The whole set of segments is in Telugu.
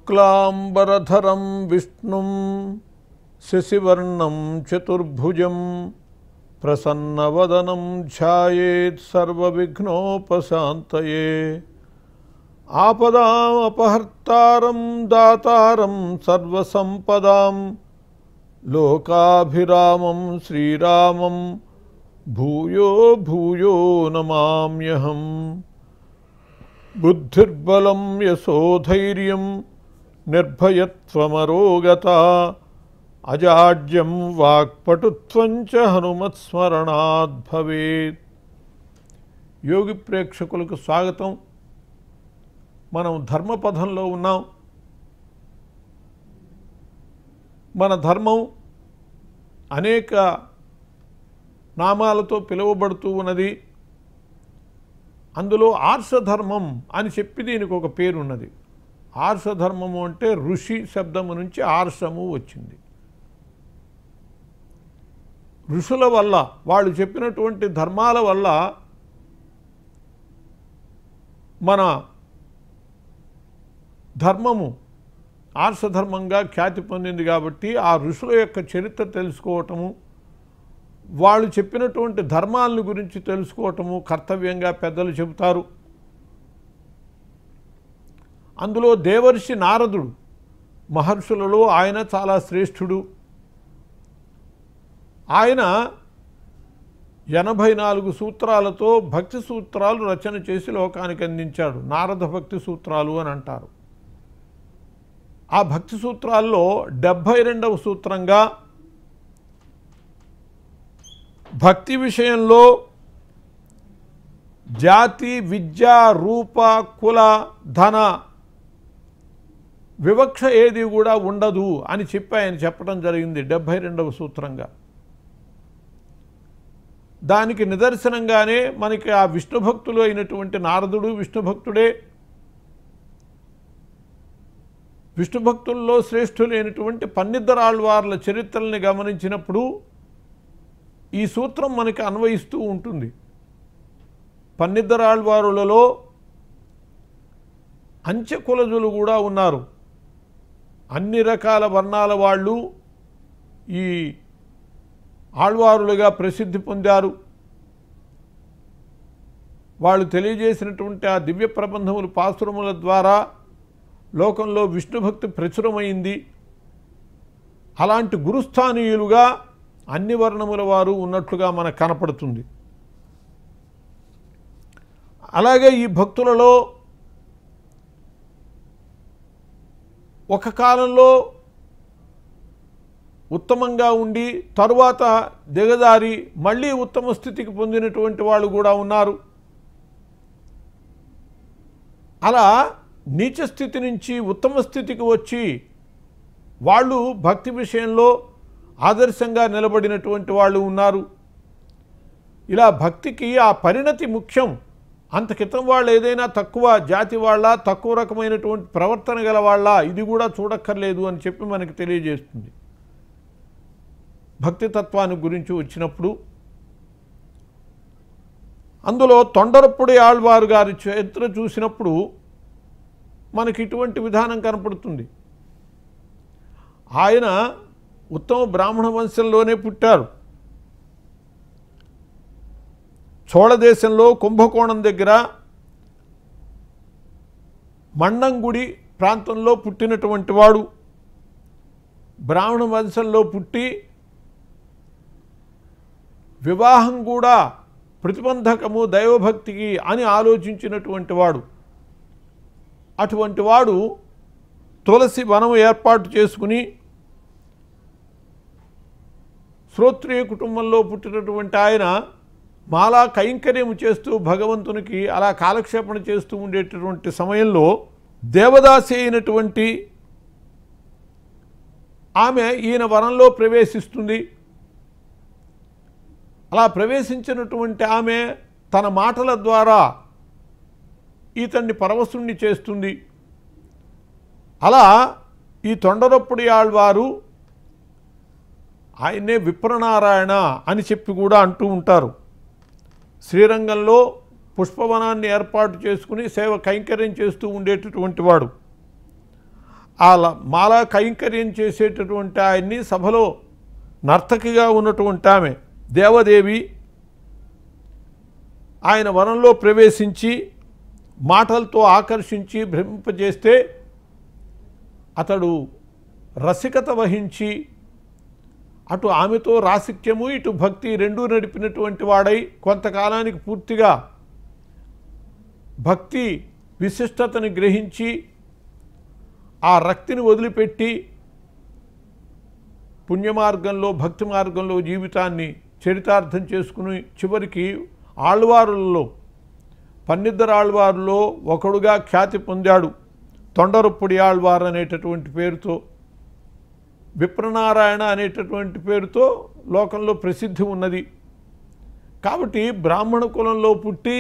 शुक्लांबरधरं विष्णुं शशिवर्णं चतुर्भुजं प्रसन्नवदनं ध्यायेत् सर्वविघ्नोपशान्तये आपदामपहर्तारं दातारं सर्वसंपदां लोकाभिरामं श्रीरामं भूयो भूयो नमाम्यहम्। बुद्धिर्बलं यशोधैर्यं निर्भयत्वमरोगता अजाड्यं वाक्पटुत्वं च हनुमत्स्मरणात् भवेत्। యోగి ప్రేక్షకులకు స్వాగతం। మనం ధర్మపథంలో ఉన్నాం। మన ధర్మం అనేక నామాలతో పిలువబడుతూ ఉన్నది। అందులో ఆర్షధర్మం అని చెప్పి దీనికి ఒక పేరు ఉన్నది। ఆర్షధర్మము అంటే ఋషి శబ్దము నుంచి ఆర్షము వచ్చింది। ఋషుల వల్ల వాళ్ళు చెప్పినటువంటి ధర్మాల వల్ల మన ధర్మము ఆర్షధర్మంగా ఖ్యాతి పొందింది కాబట్టి ఆ ఋషుల యొక్క చరిత్ర తెలుసుకోవటము, వాళ్ళు చెప్పినటువంటి ధర్మాలను గురించి తెలుసుకోవటము కర్తవ్యంగా పెద్దలు చెబుతారు। అందులో దేవర్షి నారదుడు మహర్షులలో ఆయన చాలా శ్రేష్ఠుడు। ఆయన 84 సూత్రాలతో భక్తి సూత్రాలు రచన చేసి లోకానికి అందించాడు। నారద భక్తి సూత్రాలు అని అంటారు। ఆ భక్తి సూత్రాల్లో 72వ సూత్రంగా భక్తి విషయంలో జాతి విద్య రూప కుల ధన వివక్ష ఏది కూడా ఉండదు అని చెప్పి ఆయన చెప్పడం జరిగింది 72వ సూత్రంగా। దానికి నిదర్శనంగానే మనకి ఆ విష్ణు భక్తులు అయినటువంటి నారదుడు విష్ణు భక్తుడే। విష్ణు భక్తుల్లో శ్రేష్ఠులైనటువంటి పన్నిద్దరాళ్వార్ల చరిత్రల్ని గమనించినప్పుడు ఈ సూత్రం మనకి అన్వయిస్తూ ఉంటుంది। పన్నిద్దరాళ్వారులలో అంచెకులజులు కూడా ఉన్నారు। అన్ని రకాల వర్ణాల వాళ్ళు ఈ ఆళ్వారులుగా ప్రసిద్ధి పొందారు। వాళ్ళు తెలియజేసినటువంటి ఆ దివ్య ప్రబంధములు పాసురముల ద్వారా లోకంలో విష్ణుభక్తి ప్రచురమైంది। అలాంటి గురుస్థానీయులుగా అన్ని వర్ణముల వారు ఉన్నట్లుగా మనకు కనపడుతుంది। అలాగే ఈ భక్తులలో ఒక కాలంలో ఉత్తమంగా ఉండి తరువాత దిగజారి మళ్ళీ ఉత్తమ స్థితికి పొందినటువంటి వాళ్ళు కూడా ఉన్నారు। అలా నీచ స్థితి నుంచి ఉత్తమ స్థితికి వచ్చి వాళ్ళు భక్తి విషయంలో ఆదర్శంగా నిలబడినటువంటి వాళ్ళు ఉన్నారు। ఇలా భక్తికి ఆ పరిణతి ముఖ్యం। అంత క్రితం వాళ్ళు ఏదైనా తక్కువ జాతి వాళ్ళ తక్కువ రకమైనటువంటి ప్రవర్తన గల వాళ్ళ ఇది కూడా చూడక్కర్లేదు అని చెప్పి మనకి తెలియజేస్తుంది। భక్తి తత్వాన్ని గురించి వచ్చినప్పుడు అందులో తొండరప్పుడి ఆళ్వారు గారి చరిత్ర చూసినప్పుడు మనకి ఇటువంటి విధానం కనపడుతుంది। ఆయన ఉత్తమ బ్రాహ్మణ వంశంలోనే పుట్టారు। చోళ దేశంలో కుంభకోణం దగ్గర మన్నంగుడి ప్రాంతంలో పుట్టినటువంటి వాడు। బ్రాహ్మణ వంశంలో పుట్టి వివాహం కూడా ప్రతిబంధకము దైవభక్తికి అని ఆలోచించినటువంటి వాడు। అటువంటి వాడు తులసి వనం ఏర్పాటు చేసుకుని శ్రోత్రియ కుటుంబంలో పుట్టినటువంటి ఆయన మాలా కైంకర్యము చేస్తూ భగవంతునికి అలా కాలక్షేపణ చేస్తూ ఉండేటటువంటి సమయంలో దేవదాసి అయినటువంటి ఆమె ఈయన వనంలో ప్రవేశిస్తుంది। అలా ప్రవేశించినటువంటి ఆమె తన మాటల ద్వారా ఈతన్ని పరవశుణ్ణి చేస్తుంది। అలా ఈ తొండరప్పుడి ఆళ్వారు ఆయన్నే విప్రనారాయణ అని చెప్పి కూడా అంటూ ఉంటారు। శ్రీరంగంలో పుష్పవనాన్ని ఏర్పాటు చేసుకుని సేవ కైంకర్యం చేస్తూ ఉండేటటువంటి వాడు। ఆ మాలా కైంకర్యం చేసేటటువంటి ఆయన్ని సభలో నర్తకిగా ఉన్నటువంటి ఆమె దేవదేవి ఆయన వనంలో ప్రవేశించి మాటలతో ఆకర్షించి భ్రమింపజేస్తే అతడు రసికత వహించి అటు ఆమెతో రాసిక్యము ఇటు భక్తి రెండూ నడిపినటువంటి వాడై కొంతకాలానికి పూర్తిగా భక్తి విశిష్టతని గ్రహించి ఆ రక్తిని వదిలిపెట్టి పుణ్యమార్గంలో భక్తి మార్గంలో జీవితాన్ని చరితార్థం చేసుకుని చివరికి ఆళ్వారులలో పన్నిద్దరు ఆళ్వారులో ఒకడుగా ఖ్యాతి పొందాడు. తొండరపుడి ఆళ్వారు అనేటటువంటి పేరుతో, విప్రనారాయణ అనేటటువంటి పేరుతో లోకంలో ప్రసిద్ధి ఉన్నది. కాబట్టి బ్రాహ్మణ కులంలో పుట్టి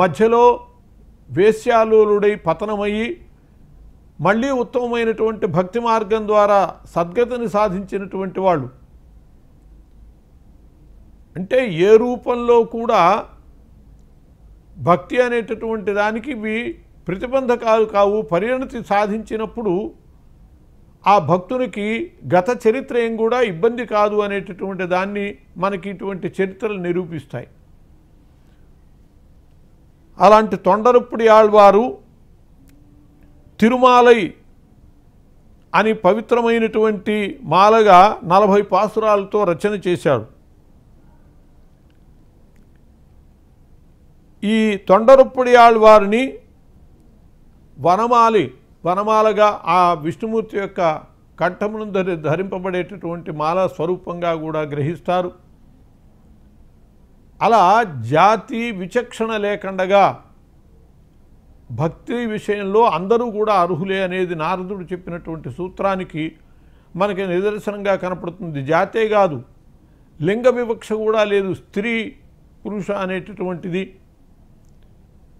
మధ్యలో వేశ్యాలోలుడై పతనమయ్యి మళ్ళీ ఉత్తమమైనటువంటి భక్తి మార్గం ద్వారా సద్గతిని సాధించినటువంటి వాళ్ళు. అంటే ఏ రూపంలో కూడా భక్తి అనేటటువంటి దానికి ఇవి ప్రతిబంధకాలు కావు. పరిణతి సాధించినప్పుడు ఆ భక్తునికి గత చరిత్ర ఏం కూడా ఇబ్బంది కాదు అనేటటువంటి దాన్ని మనకి ఇటువంటి చరిత్రలు నిరూపిస్తాయి. అలాంటి తొండరపుడి ఆళ్వారు తిరుమాలై అని పవిత్రమైనటువంటి మాలగా 40 పాసురాలతో రచన చేశాడు. ఈ తొండరపుడి ఆళ్వారిని వనమాలగా ఆ విష్ణుమూర్తి యొక్క కంఠమును ధరింపబడేటటువంటి మాల స్వరూపంగా కూడా గ్రహిస్తారు. అలా జాతి విచక్షణ లేకుండగా భక్తి విషయంలో అందరూ కూడా అర్హులే అనేది నారదుడు చెప్పినటువంటి సూత్రానికి మనకి నిదర్శనంగా కనపడుతుంది. జాతే కాదు, లింగ వివక్ష కూడా లేదు. స్త్రీ పురుష అనేటటువంటిది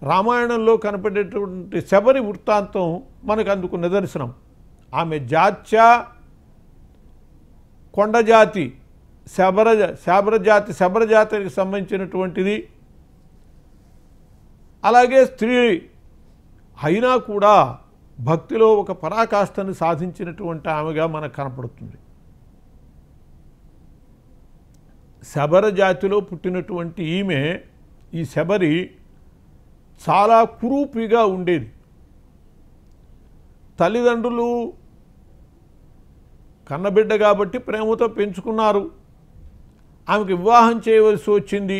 రామాయణంలో కనపడేటువంటి శబరి వృత్తాంతం మనకు అందుకు నిదర్శనం. ఆమె జాత్య కొండజాతి శబరజాతికి సంబంధించినటువంటిది. అలాగే స్త్రీ అయినా కూడా భక్తిలో ఒక పరాకాష్ఠని సాధించినటువంటి ఆమెగా మనకు కనపడుతుంది. శబర జాతిలో పుట్టినటువంటి ఈమె, ఈ శబరి చాలా కురూపిగా ఉండేది. తల్లిదండ్రులు కన్నబిడ్డ కాబట్టి ప్రేమతో పెంచుకున్నారు. ఆమెకు వివాహం చేయవలసి వచ్చింది.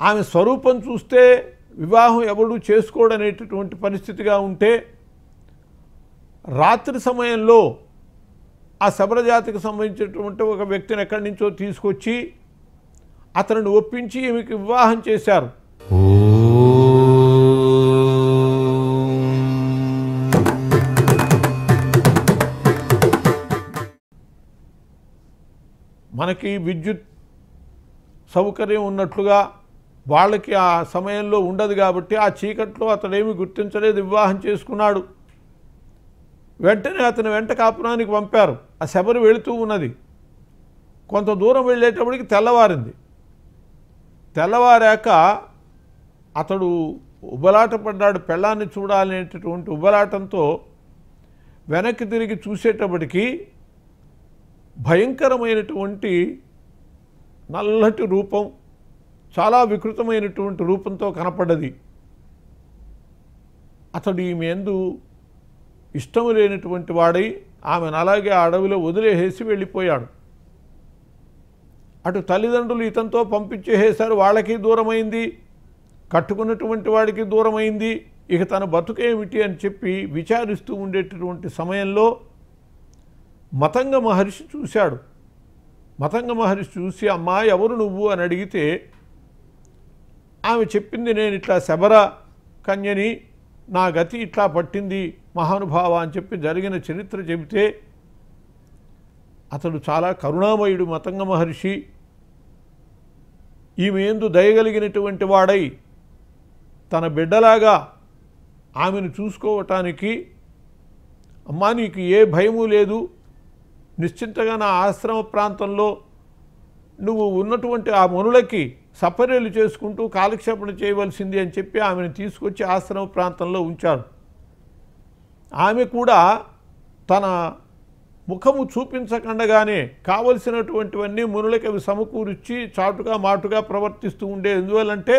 ఆమె స్వరూపం చూస్తే వివాహం ఎవడూ చేసుకోడనేటటువంటి పరిస్థితిగా ఉంటే రాత్రి సమయంలో ఆ శబరజాతికి సంబంధించినటువంటి ఒక వ్యక్తిని ఎక్కడి నుంచో తీసుకొచ్చి అతనిని ఒప్పించి ఈమెకి వివాహం చేశారు. మనకి విద్యుత్ సౌకర్యం ఉన్నట్లుగా వాళ్ళకి ఆ సమయంలో ఉండదు కాబట్టి ఆ చీకట్లో అతడేమి గుర్తించలేదు, వివాహం చేసుకున్నాడు. వెంటనే అతని వెంట కాపురానికి పంపారు. ఆ శబరి వెళుతూ ఉన్నది. కొంత దూరం వెళ్ళేటప్పటికి తెల్లవారింది. తెల్లవారాక అతడు ఉబలాట పడ్డాడు. పెళ్ళాన్ని చూడాలనేటటువంటి ఉబలాటంతో వెనక్కి తిరిగి చూసేటప్పటికి భయంకరమైనటువంటి నల్లటి రూపం, చాలా వికృతమైనటువంటి రూపంతో కనపడ్డది. అతడు ఈమె యందు ఇష్టము లేనటువంటి వాడై ఆమెను అలాగే ఆ అడవిలో వదిలేసి వెళ్ళిపోయాడు. అటు తల్లిదండ్రులు ఇతనితో పంపించేసారు. వాళ్ళకి దూరమైంది, కట్టుకున్నటువంటి వాడికి దూరమైంది. ఇక తన బతుకేమిటి అని చెప్పి విచారిస్తూ ఉండేటటువంటి సమయంలో మతంగ మహర్షి చూశాడు. మతంగ మహర్షి చూసి, అమ్మా ఎవరు నువ్వు అని అడిగితే ఆమె చెప్పింది, నేను ఇట్లా శబర కన్యని, నా గతి ఇట్లా పట్టింది మహానుభావ అని చెప్పి జరిగిన చరిత్ర చెబితే అతడు చాలా కరుణామయుడు మతంగ మహర్షి. ఈమె యందు దయగలిగినటువంటి వాడై తన బిడ్డలాగా ఆమెను చూసుకోవటానికి, అమ్మా నీకు ఏ భయము లేదు, నిశ్చింతగా నా ఆశ్రమ ప్రాంతంలో నువ్వు ఉన్నటువంటి ఆ మనులకి సపర్యలు చేసుకుంటూ కాలక్షేపణ చేయవలసింది అని చెప్పి ఆమెను తీసుకొచ్చి ఆశ్రమ ప్రాంతంలో ఉంచాడు. ఆమె కూడా తన ముఖము చూపించకుండగానే కావలసినటువంటివన్నీ మునులకి అవి సమకూర్చి చాటుగా మాటుగా ప్రవర్తిస్తూ ఉండేది. ఎందువల్లంటే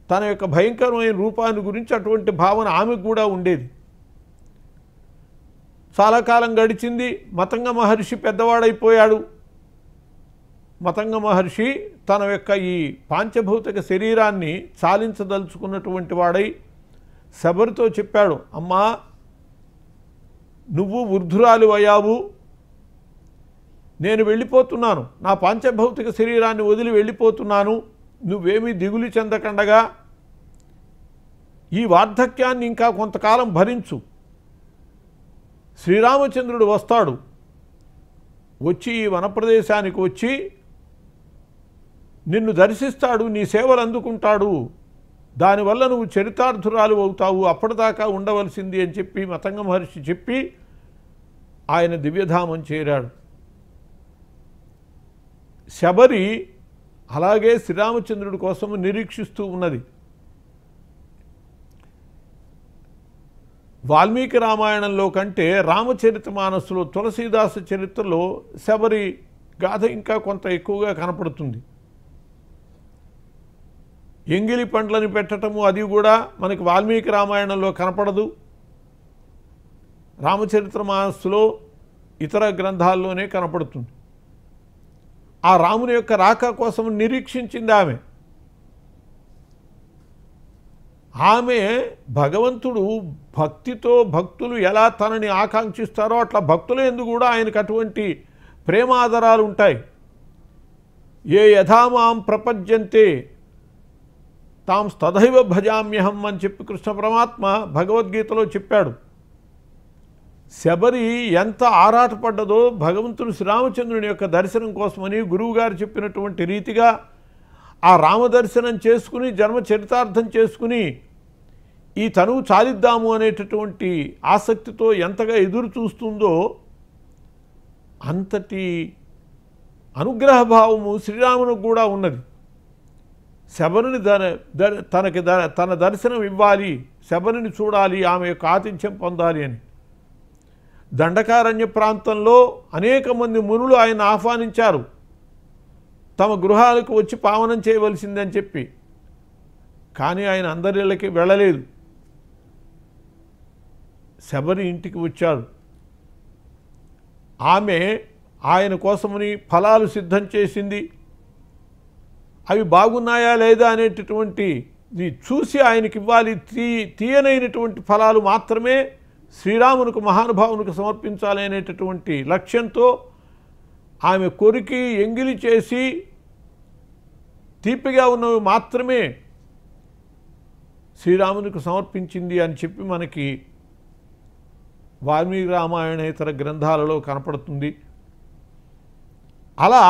తన యొక్క భయంకరమైన రూపాన్ని గురించి అటువంటి భావన ఆమెకు కూడా ఉండేది. చాలా కాలం గడిచింది. మతంగ మహర్షి పెద్దవాడైపోయాడు. మతంగ మహర్షి తన యొక్క ఈ పాంచభౌతిక శరీరాన్ని చాలించదలుచుకున్నటువంటి వాడై శబరితో చెప్పాడు, అమ్మా నువ్వు వృద్ధురాలు అయ్యావు, నేను వెళ్ళిపోతున్నాను, నా పాంచభౌతిక శరీరాన్ని వదిలి వెళ్ళిపోతున్నాను, నువ్వేమీ దిగులు చెందకండగా ఈ వార్ధక్యాన్ని ఇంకా కొంతకాలం భరించు. శ్రీరామచంద్రుడు వస్తాడు, వచ్చి ఈ వనప్రదేశానికి వచ్చి నిన్ను దర్శిస్తాడు, నీ సేవలు అందుకుంటాడు, దానివల్ల నువ్వు చరితార్థురాలు అవుతావు, అప్పటిదాకా ఉండవలసింది అని చెప్పి మతంగ మహర్షి చెప్పి ఆయన దివ్యధామం చేరాడు. శబరి అలాగే శ్రీరామచంద్రుడి కోసం నిరీక్షిస్తూ ఉన్నది. వాల్మీకి రామాయణంలో కంటే రామచరితమానస్సులో తులసీదాస చరిత్రలో శబరి గాథ ఇంకా కొంత ఎక్కువగా కనపడుతుంది. ఎంగిలి పండ్లని పెట్టటము అది కూడా మనకి వాల్మీకి రామాయణంలో కనపడదు. రామచరితమానస్సులో ఇతర గ్రంథాల్లోనే కనపడుతుంది. ఆ రాముని యొక్క రాక కోసం నిరీక్షించింది ఆమె. ఆమె భగవంతుడు భక్తితో భక్తులు ఎలా తనని ఆకాంక్షిస్తారో అట్లా భక్తుల యందు కూడా ఆయనకు అటువంటి ప్రేమాదరాలు ఉంటాయి. ఏ యథామాం ప్రపద్యంతే తాం తథైవ భజామ్యహం అని చెప్పి కృష్ణ పరమాత్మ భగవద్గీతలో చెప్పాడు. శబరి ఎంత ఆరాటపడ్డదో భగవంతుడు శ్రీరామచంద్రుని యొక్క దర్శనం కోసమని గురువుగారు చెప్పినటువంటి రీతిగా ఆ రామదర్శనం చేసుకుని జన్మ చరితార్థం చేసుకుని ఈ తనువు చాలిద్దాము అనేటటువంటి ఆసక్తితో ఎంతగా ఎదురు చూస్తుందో అంతటి అనుగ్రహభావము శ్రీరామునికి కూడా ఉన్నది. శబరిని తనకి తన దర్శనం ఇవ్వాలి, శబరిని చూడాలి, ఆమె యొక్క ఆతిథ్యం పొందాలి అని. దండకారణ్య ప్రాంతంలో అనేక మంది మునులు ఆయన ఆహ్వానించారు తమ గృహాలకు వచ్చి పావనం చేయవలసిందని చెప్పి. కానీ ఆయన అందరిళ్ళకి వెళ్ళలేదు. శబరి ఇంటికి వచ్చాడు. ఆమె ఆయన కోసమని ఫలాలు సిద్ధం చేసింది. అవి బాగున్నాయా లేదా అనేటటువంటి చూసి ఆయనకి ఇవ్వాలి. తీయనైనటువంటి ఫలాలు మాత్రమే శ్రీరామునికి మహానుభావునికి సమర్పించాలి అనేటటువంటి లక్ష్యంతో ఆమె కొరికి ఎంగిలి చేసి తీపిగా ఉన్నవి మాత్రమే శ్రీరామునికి సమర్పించింది అని చెప్పి మనకి వాల్మీకి రామాయణేతర గ్రంథాలలో కనపడుతుంది. అలా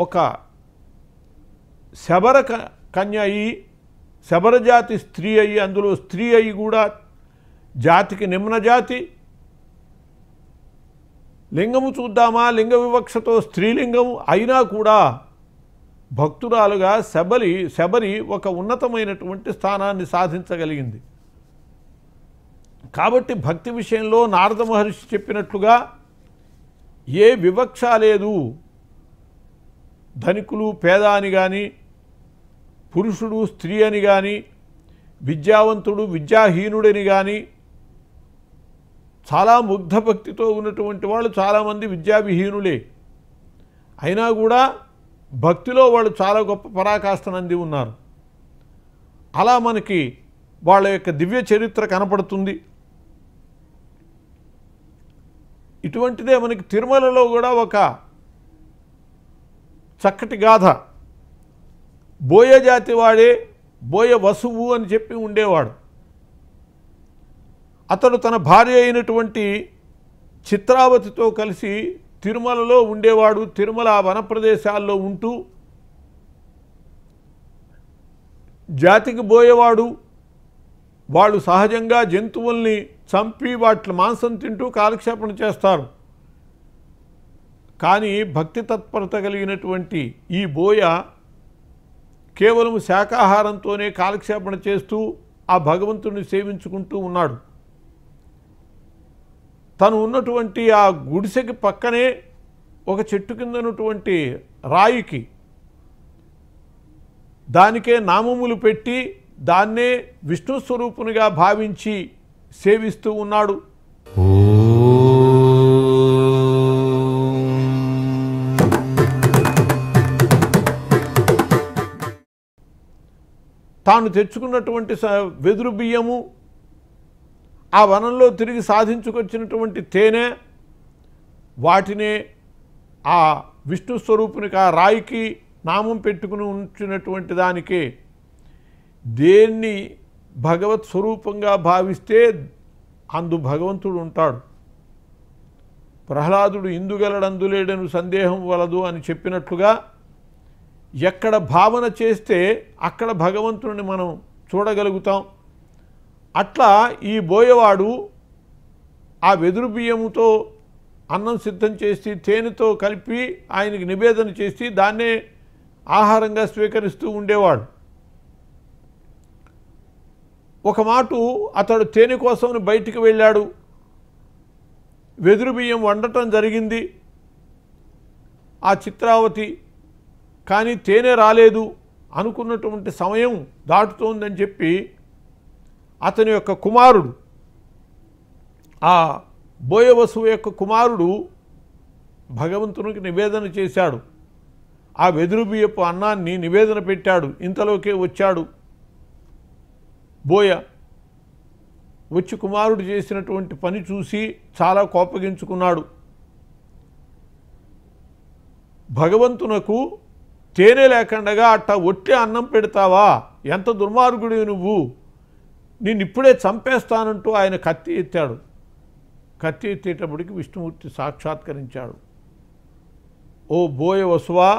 ఒక శబర కన్య అయి, శబర జాతి స్త్రీ అయి, అందులో స్త్రీ అయి కూడా జాతికి నిమ్న జాతి. లింగము చూద్దామా, లింగ వివక్షతో స్త్రీలింగము అయినా కూడా భక్తురాలుగా శబరి ఒక ఉన్నతమైనటువంటి స్థానాన్ని సాధించగలిగింది. కాబట్టి భక్తి విషయంలో నారద మహర్షి చెప్పినట్లుగా ఏ వివక్ష లేదు. ధనికులు పేద అని కానీ, పురుషుడు స్త్రీ అని కానీ, విద్యావంతుడు విద్యాహీనుడని కానీ, చాలా ముగ్ధ భక్తితో ఉన్నటువంటి వాళ్ళు చాలామంది విద్యావిహీనులే. అయినా కూడా భక్తిలో వాళ్ళు చాలా గొప్ప పరాకాష్ఠనంది ఉన్నారు. అలా మనకి వాళ్ళ యొక్క దివ్య చరిత్ర కనపడుతుంది. ఇటువంటిదే మనకి తిరుమలలో కూడా ఒక చక్కటి గాథ. బోయ జాతి వాడే బోయ వసువు అని చెప్పి ఉండేవాడు. అతడు తన భార్య అయినటువంటి చిత్రావతితో కలిసి తిరుమలలో ఉండేవాడు. తిరుమల వనప్రదేశాల్లో ఉంటూ జాతికి బోయేవాడు. వాళ్ళు సహజంగా జంతువుల్ని చంపి వాటి మాంసం తింటూ కాలక్షేపణ చేస్తారు. కానీ భక్తి తత్పరత కలిగినటువంటి ఈ బోయ కేవలం శాకాహారంతోనే కాలక్షేపణ చేస్తూ ఆ భగవంతుడిని సేవించుకుంటూ ఉన్నాడు. తను ఉన్నటువంటి ఆ గుడిసెకి పక్కనే ఒక చెట్టు కింద ఉన్నటువంటి రాయికి దానికే నామములు పెట్టి దాన్నే విష్ణు స్వరూపునిగా భావించి సేవిస్తూ ఉన్నాడు. తాను తెచ్చుకున్నటువంటి వెదురు బియ్యము, ఆ వనంలో తిరిగి సాధించుకొచ్చినటువంటి తేనె, వాటినే ఆ విష్ణు స్వరూపునికి ఆ రాయికి నామం పెట్టుకుని ఉంచినటువంటి దానికే దేన్ని భగవత్ స్వరూపంగా భావిస్తే అందు భగవంతుడు ఉంటాడు. ప్రహ్లాదుడు ఇందుగలడందులేడను సందేహం వలదు అని చెప్పినట్లుగా ఎక్కడ భావన చేస్తే అక్కడ భగవంతుడిని మనం చూడగలుగుతాం. అట్లా ఈ బోయవాడు ఆ వెదురు బియ్యముతో అన్నం సిద్ధం చేసి తేనెతో కలిపి ఆయనకి నివేదన చేసి దాన్నే ఆహారంగా స్వీకరిస్తూ ఉండేవాడు. ఒక మాట అతడు తేనె కోసం బయటికి వెళ్ళాడు. వెదురు బియ్యం వండటం జరిగింది ఆ చిత్రావతి, కానీ తేనె రాలేదు. అనుకున్నటువంటి సమయం దాటుతోందని చెప్పి అతని యొక్క కుమారుడు, ఆ బోయవసువు యొక్క కుమారుడు భగవంతునికి నివేదన చేశాడు. ఆ వెదురు బియ్యపు అన్నాన్ని నివేదన పెట్టాడు. ఇంతలోకే వచ్చాడు బోయ. వచ్చి కుమారుడు చేసినటువంటి పని చూసి చాలా కోపగించుకున్నాడు. భగవంతునకు తేనె లేకుండా అట్ట ఒట్టి అన్నం పెడతావా? ఎంత దుర్మార్గుడివి నువ్వు, నిన్నిప్పుడే చంపేస్తానంటూ ఆయన కత్తి ఎత్తాడు. కత్తి ఎత్తేటప్పటికి విష్ణుమూర్తి సాక్షాత్కరించాడు. ఓ బోయ వసువా,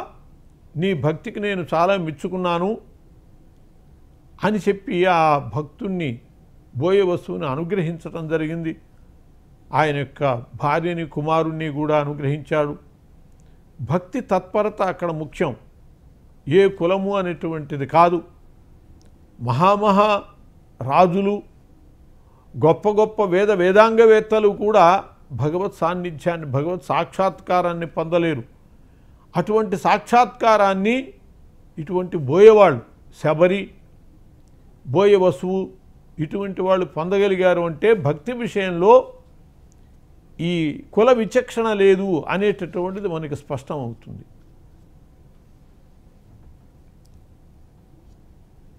నీ భక్తికి నేను చాలా మెచ్చుకున్నాను అని చెప్పి ఆ భక్తుణ్ణి బోయ వసువుని అనుగ్రహించటం జరిగింది. ఆయన యొక్క భార్యని కుమారుణ్ణి కూడా అనుగ్రహించాడు. భక్తి తత్పరత అక్కడ ముఖ్యం, ఏ కులము అనేటువంటిది కాదు. మహామహా రాజులు, గొప్ప గొప్ప వేదాంగవేత్తలు కూడా భగవత్ సాన్నిధ్యాన్ని, భగవత్ సాక్షాత్కారాన్ని పొందలేరు. అటువంటి సాక్షాత్కారాన్ని ఇటువంటి బోయవాళ్ళు, శబరి, బోయ వసువు, ఇటువంటి వాళ్ళు పొందగలిగారు అంటే భక్తి విషయంలో ఈ కుల విచక్షణ లేదు అనేటటువంటిది మనకి స్పష్టం అవుతుంది.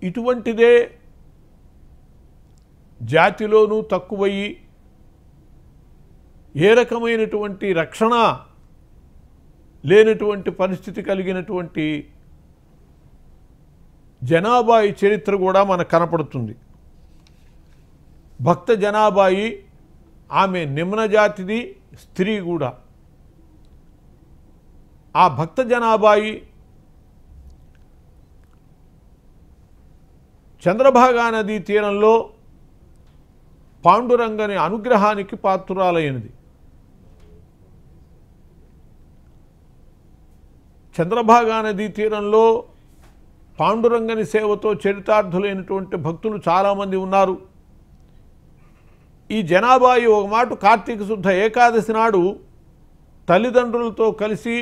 ఇటువంటిదే జాతిలోనూ తక్కువయ్యి ఏ రకమైనటువంటి రక్షణ లేనటువంటి పరిస్థితి కలిగినటువంటి జనాబాయి చరిత్ర కూడా మనకు కనపడుతుంది. భక్త జనాబాయి, ఆమె నిమ్న జాతిది స్త్రీ కూడా. ఆ భక్త జనాబాయి చంద్రభాగా నదీ తీరంలో పాండురంగని అనుగ్రహానికి పాత్రురాలైనది. చంద్రభాగా నదీ తీరంలో పాండురంగని సేవతో చరితార్థులైనటువంటి భక్తులు చాలామంది ఉన్నారు. ఈ జనాబాయి ఒక మాట కార్తీక శుద్ధ ఏకాదశి నాడు తల్లిదండ్రులతో కలిసి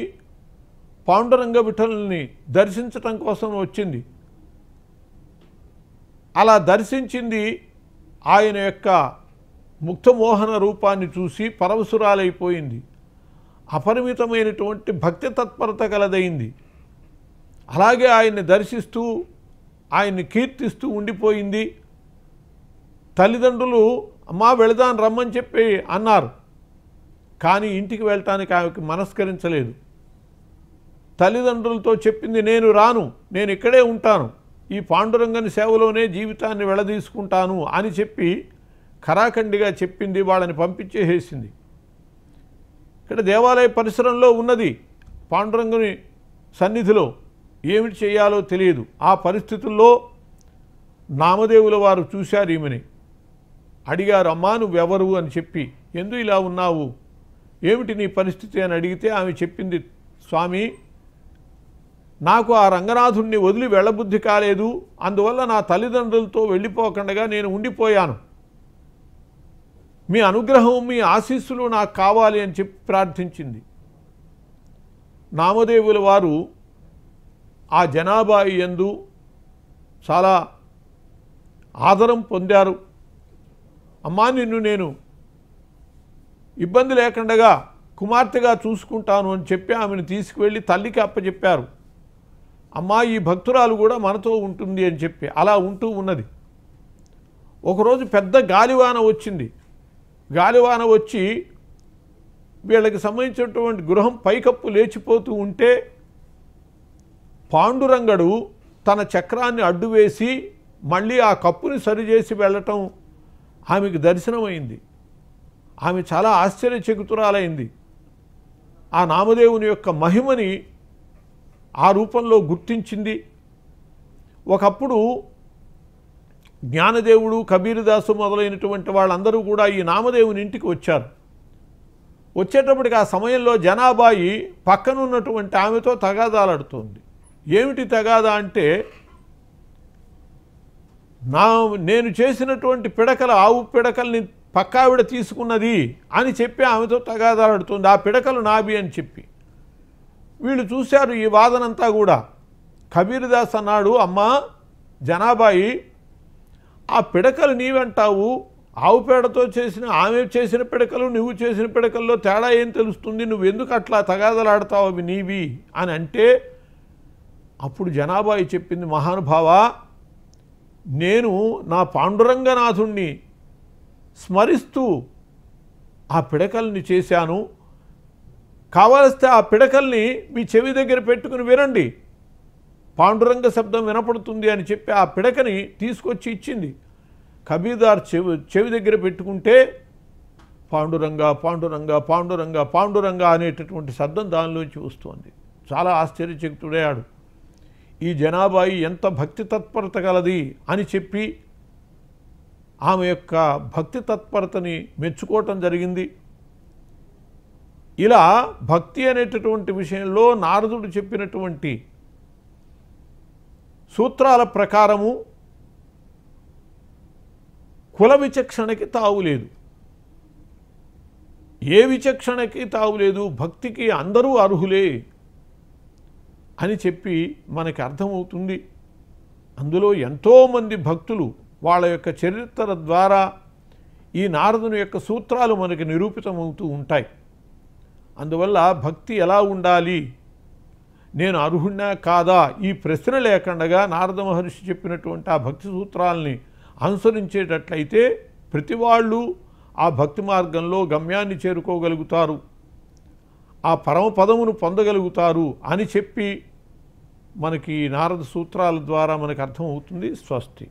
పాండురంగ విఠలుని దర్శించటం కోసం వచ్చింది. అలా దర్శించింది ఆయన యొక్క ముక్తమోహన రూపాన్ని చూసి పరవశురాలైపోయింది. అపరిమితమైనటువంటి భక్తి తత్పరత కలదైంది. అలాగే ఆయన్ని దర్శిస్తూ ఆయన్ని కీర్తిస్తూ ఉండిపోయింది. తల్లిదండ్రులు అమ్మా వెళదాం రమ్మని చెప్పి అన్నారు, కానీ ఇంటికి వెళ్ళటానికి ఆమెకి మనస్కరించలేదు. తల్లిదండ్రులతో చెప్పింది, నేను రాను, నేను ఇక్కడే ఉంటాను, ఈ పాండురంగని సేవలోనే జీవితాన్ని వెళదీసుకుంటాను అని చెప్పి ఖరాఖండిగా చెప్పింది. వాళ్ళని పంపించేసేసింది. ఇక్కడ దేవాలయ పరిసరంలో ఉన్నది పాండురంగుని సన్నిధిలో, ఏమిటి చేయాలో తెలియదు. ఆ పరిస్థితుల్లో నామదేవుల వారు చూశారు ఈమెని, అడిగారు, అమ్మా నువ్వెవరు అని చెప్పి, ఎందుకు ఇలా ఉన్నావు, ఏమిటి నీ పరిస్థితి అని అడిగితే ఆమె చెప్పింది, స్వామి నాకు ఆ రంగనాథుణ్ణి వదిలి వెళ్ళబుద్ధి కాలేదు, అందువల్ల నా తల్లిదండ్రులతో వెళ్ళిపోకుండా నేను ఉండిపోయాను. మీ అనుగ్రహం మీ ఆశీస్సులు నాకు కావాలి అని చెప్పి ప్రార్థించింది. నామదేవుల వారు ఆ జనాబాయి యందు చాలా ఆదరం పొందారు. అమ్మా, నిన్ను నేను ఇబ్బంది లేకుండా కుమార్తెగా చూసుకుంటాను అని చెప్పి ఆమెను తీసుకువెళ్ళి తల్లికి అప్పచెప్పారు. అమ్మా, ఈ భక్తురాలు కూడా మనతో ఉంటుంది అని చెప్పి అలా ఉంటూ ఉన్నది. ఒకరోజు పెద్ద గాలివాన వచ్చింది. గాలివాన వచ్చి వీళ్ళకి సంబంధించినటువంటి గృహం పైకప్పు లేచిపోతూ ఉంటే పాండురంగడు తన చక్రాన్ని అడ్డు వేసి మళ్ళీ ఆ కప్పుని సరిచేసి వెళ్ళటం ఆమెకు దర్శనమైంది. ఆమె చాలా ఆశ్చర్యచకితురాలైంది. ఆ నామదేవుని యొక్క మహిమని ఆ రూపంలో గుర్తించింది. ఒకప్పుడు జ్ఞానదేవుడు, కబీరదాసు మొదలైనటువంటి వాళ్ళందరూ కూడా ఈ నామదేవుని ఇంటికి వచ్చారు. వచ్చేటప్పటికి ఆ సమయంలో జనాబాయి పక్కనున్నటువంటి ఆమెతో తగాదాలాడుతోంది. ఏమిటి తగాదా అంటే, నేను చేసినటువంటి పిడకల ఆవు పిడకల్ని పక్కావిడ తీసుకున్నది అని చెప్పి ఆమెతో తగాదాలాడుతుంది. ఆ పిడకలు నావి అని చెప్పి వీళ్ళు చూశారు ఈ వాదనంతా కూడా. కబీరదాస్ అన్నాడు, అమ్మా జనాబాయి, ఆ పిడకలు నీవంటావు, ఆవు పేడతో చేసిన ఆమె చేసిన పిడకలు నువ్వు చేసిన పిడకల్లో తేడా ఏం తెలుస్తుంది, నువ్వెందుకు అట్లా తగాదలాడతావు, అవి నీవి అని అంటే, అప్పుడు జనాబాయి చెప్పింది, మహానుభావ, నేను నా పాండురంగనాథుణ్ణి స్మరిస్తూ ఆ పిడకల్ని చేశాను. కావలిస్తే ఆ పిడకల్ని మీ చెవి దగ్గర పెట్టుకుని వినండి, పాండురంగ శబ్దం వినపడుతుంది అని చెప్పి ఆ పిడకని తీసుకొచ్చి ఇచ్చింది. కబీర్దార్ చెవి దగ్గర పెట్టుకుంటే పాండురంగ పాండురంగ పాండురంగ పాండురంగ అనేటటువంటి శబ్దం దానిలోంచి వస్తుంది. చాలా ఆశ్చర్యచకితుడయ్యాడు. ఈ జనాబాయి ఎంత భక్తి తత్పరత గలది అని చెప్పి ఆమె యొక్క భక్తి తత్పరతని మెచ్చుకోవటం జరిగింది. ఇలా భక్తి అనేటటువంటి విషయంలో నారదుడు చెప్పినటువంటి సూత్రాల ప్రకారము కుల విచక్షణకి తావులేదు, ఏ విచక్షణకి తావులేదు, భక్తికి అందరూ అర్హులే అని చెప్పి మనకి అర్థమవుతుంది. అందులో ఎంతోమంది భక్తులు వాళ్ళ యొక్క చరిత్ర ద్వారా ఈ నారదుని యొక్క సూత్రాలు మనకి నిరూపితమవుతూ ఉంటాయి. అందువల్ల భక్తి ఎలా ఉండాలి, నేను అర్హున్నా కాదా, ఈ ప్రశ్న లేకుండా నారద మహర్షి చెప్పినటువంటి ఆ భక్తి సూత్రాలని అనుసరించేటట్లయితే ప్రతి వాళ్ళు ఆ భక్తి మార్గంలో గమ్యాన్ని చేరుకోగలుగుతారు, ఆ పరమపదమును పొందగలుగుతారు అని చెప్పి మనకి నారద సూత్రాల ద్వారా మనకు అర్థమవుతుంది. స్వస్తి.